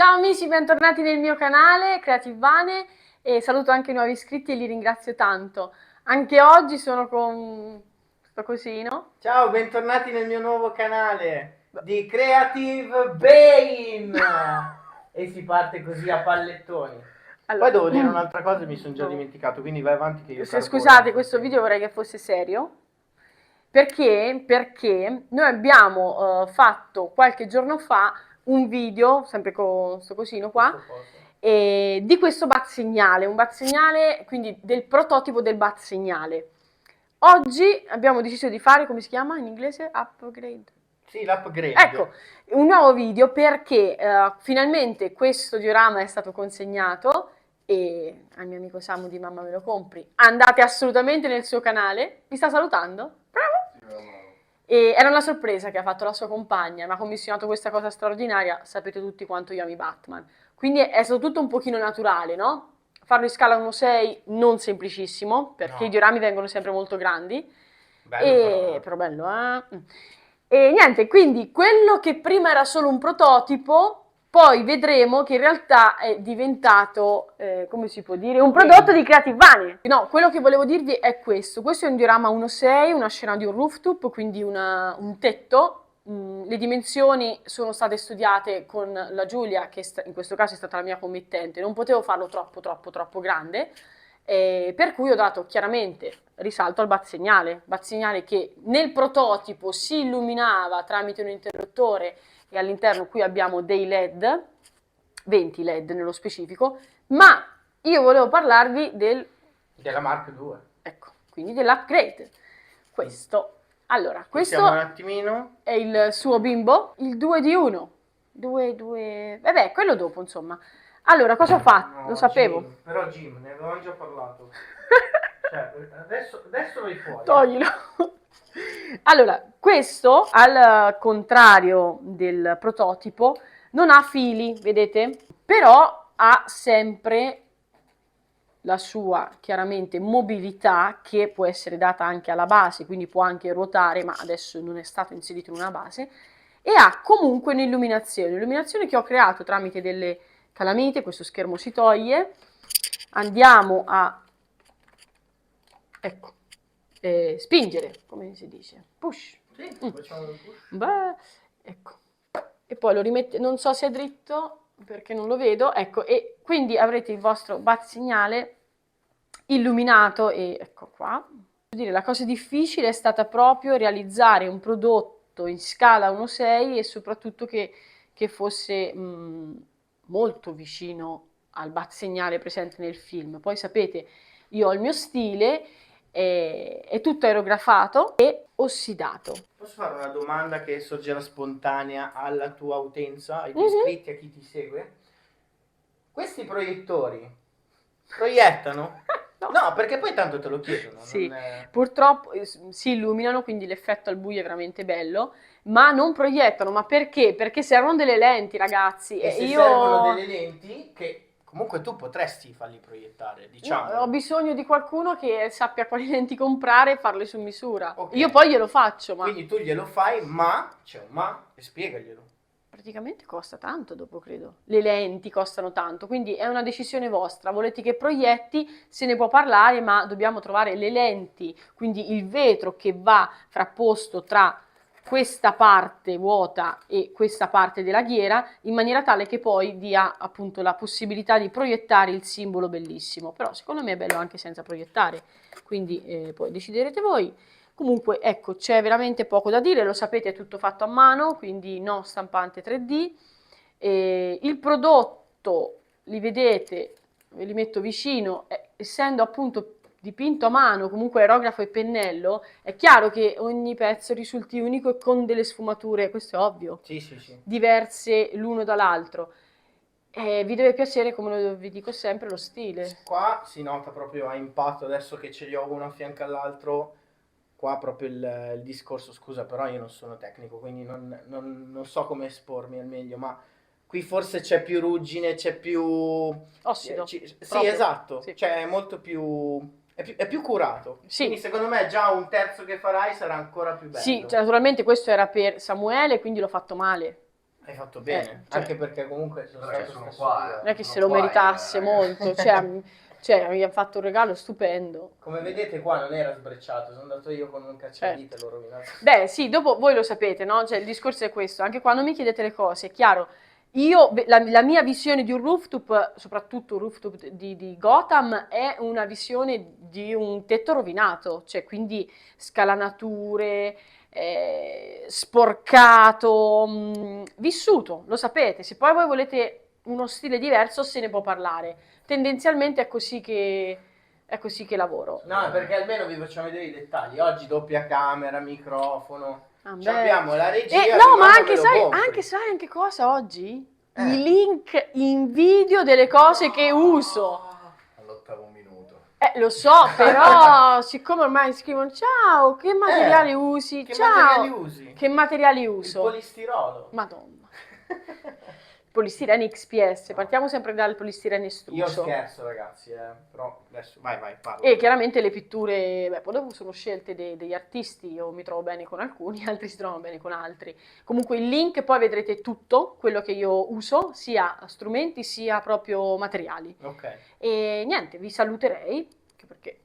Ciao amici, bentornati nel mio canale Creative Vane e saluto anche i nuovi iscritti e li ringrazio tanto. Anche oggi sono con questo cosino. Ciao, bentornati nel mio nuovo canale di Creative Bane! E si parte così a pallettoni. Allora, Poi devo dire un'altra cosa e mi sono già dimenticato, quindi vai avanti che io scusate, carburo. questo video vorrei che fosse serio. Perché noi abbiamo fatto qualche giorno fa un video, sempre con questo cosino qua, Questo coso. di questo bazzegnale, un bazzegnale, quindi del prototipo del bazzegnale. Oggi abbiamo deciso di fare, come si chiama in inglese? Upgrade. Sì, l'upgrade. Ecco, un nuovo video perché finalmente questo diorama è stato consegnato e al mio amico Samu di Mamma Me Lo Compri. Andate assolutamente nel suo canale. Mi sta salutando? Bravo! E era una sorpresa che ha fatto la sua compagna, mi ha commissionato questa cosa straordinaria, sapete tutti quanto io ami Batman. Quindi è stato tutto un pochino naturale, no? Farlo in scala 1:6 non semplicissimo, perché No. i diorami vengono sempre molto grandi. Bello Però bello, eh? E niente, quindi quello che prima era solo un prototipo, poi vedremo che in realtà è diventato, come si può dire, un prodotto di Creative Vane. No, quello che volevo dirvi è questo. Questo è un diorama 1:6, una scena di un rooftop, quindi un tetto. Le dimensioni sono state studiate con la Giulia, che in questo caso è stata la mia committente. Non potevo farlo troppo grande, per cui ho dato chiaramente risalto al bazzegnale che nel prototipo si illuminava tramite un interruttore e all'interno qui abbiamo dei LED, 20 LED nello specifico, ma io volevo parlarvi della Mark II. ecco, quindi dell'upgrade. Questo, allora, questo Siamo un attimino. è il suo bimbo, il 2 di 1. 2, vabbè, quello dopo, insomma. Allora, cosa ho fatto? No, Lo sapevo. Jim, però Jim, ne avevamo già parlato. Cioè, adesso vai fuori. Toglilo. Allora, questo, al contrario del prototipo, non ha fili, vedete? Però ha sempre la sua, chiaramente, mobilità che può essere data anche alla base, quindi può anche ruotare, ma adesso non è stato inserito in una base, e ha comunque un'illuminazione che ho creato tramite delle calamite, questo schermo si toglie, andiamo a, ecco, spingere, come si dice, push. Sì, facciamo un push. Beh, ecco. E poi lo rimette, non so se è dritto perché non lo vedo, ecco, e quindi avrete il vostro bazzegnale illuminato e ecco qua. Devo dire, la cosa difficile è stata proprio realizzare un prodotto in scala 1:6 e soprattutto che fosse molto vicino al bazzegnale presente nel film. Poi sapete, io ho il mio stile, è tutto aerografato e ossidato. Posso fare una domanda che sorgerà spontanea alla tua utenza, ai tuoi iscritti, a chi ti segue? Questi proiettori proiettano? No. No, perché poi tanto te lo chiedono. Sì, Non è... purtroppo si illuminano, quindi l'effetto al buio è veramente bello, ma non proiettano. Ma perché? Perché servono delle lenti, ragazzi. E E se io servono delle lenti, che comunque tu potresti farli proiettare, no, diciamo. ho bisogno di qualcuno che sappia quali lenti comprare e farle su misura. Ok. Io poi glielo faccio, ma Quindi tu glielo fai, ma c'è un ma e spiegaglielo. praticamente costa tanto dopo, credo. Le lenti costano tanto, quindi è una decisione vostra. Volete che proietti, se ne può parlare, ma dobbiamo trovare le lenti, quindi il vetro che va frapposto tra questa parte vuota e questa parte della ghiera, in maniera tale che poi dia appunto la possibilità di proiettare il simbolo bellissimo. Però secondo me è bello anche senza proiettare, quindi poi deciderete voi. Comunque, ecco, c'è veramente poco da dire, lo sapete, è tutto fatto a mano, quindi no stampante 3D. Il prodotto, li vedete, ve li metto vicino, essendo appunto dipinto a mano, comunque aerografo e pennello, è chiaro che ogni pezzo risulti unico e con delle sfumature, questo è ovvio, Sì, sì, sì. diverse l'uno dall'altro. Vi deve piacere, come vi dico sempre, lo stile. Qua si nota proprio a impatto, adesso che ce li ho uno a fianco all'altro, qua proprio il discorso, scusa, però io non sono tecnico, quindi non so come espormi al meglio, ma qui forse c'è più ruggine, c'è più... Ossido. sì, proprio. esatto, Sì. cioè è molto più... È più curato. Sì. Quindi secondo me già un terzo che farai sarà ancora più bello. Sì, cioè, naturalmente questo era per Samuele, quindi l'ho fatto male. Hai fatto bene, Cioè, anche perché comunque sono Perché stato sono stesso qua, io. non è che sono se lo qua meritasse molto, cioè, mi ha fatto un regalo stupendo. Come vedete qua non era sbrecciato, sono andato io con un cacciavite e Certo. l'ho rovinato. Beh, sì, dopo voi lo sapete, no? Cioè, il discorso è questo, anche quando mi chiedete le cose, è chiaro, io, la mia visione di un rooftop, soprattutto un rooftop di Gotham, è una visione di un tetto rovinato, cioè quindi scalanature, sporcato, vissuto, lo sapete, se poi voi volete uno stile diverso se ne può parlare. Tendenzialmente è così che lavoro. No, perché almeno vi facciamo vedere i dettagli. Oggi doppia camera, microfono. Ah, Ci beh. abbiamo la E regia che no, ma mamma me lo compri. sai anche cosa oggi? I Eh. link in video delle cose che uso. all'8° minuto. Lo so, però siccome ormai scrivono ciao, che materiali usi? Che Ciao, materiali usi? che materiali Il uso? polistirolo. Madonna. Polistirene XPS, partiamo sempre dal polistirene Io estruso. scherzo ragazzi, però adesso vai, parla. E chiaramente le pitture, beh, poi dopo sono scelte degli artisti, io mi trovo bene con alcuni, altri si trovano bene con altri. Comunque il link poi vedrete tutto quello che io uso, sia strumenti sia proprio materiali. Ok. E niente, vi saluterei, anche perché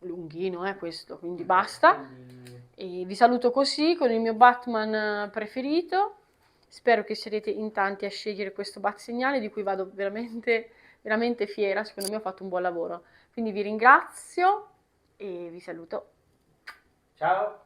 lunghino è questo, quindi basta. Quindi- E vi saluto così con il mio Batman preferito. Spero che sarete in tanti a scegliere questo bat segnale di cui vado veramente, veramente fiera. Secondo me ho fatto un buon lavoro. Quindi vi ringrazio e vi saluto. Ciao.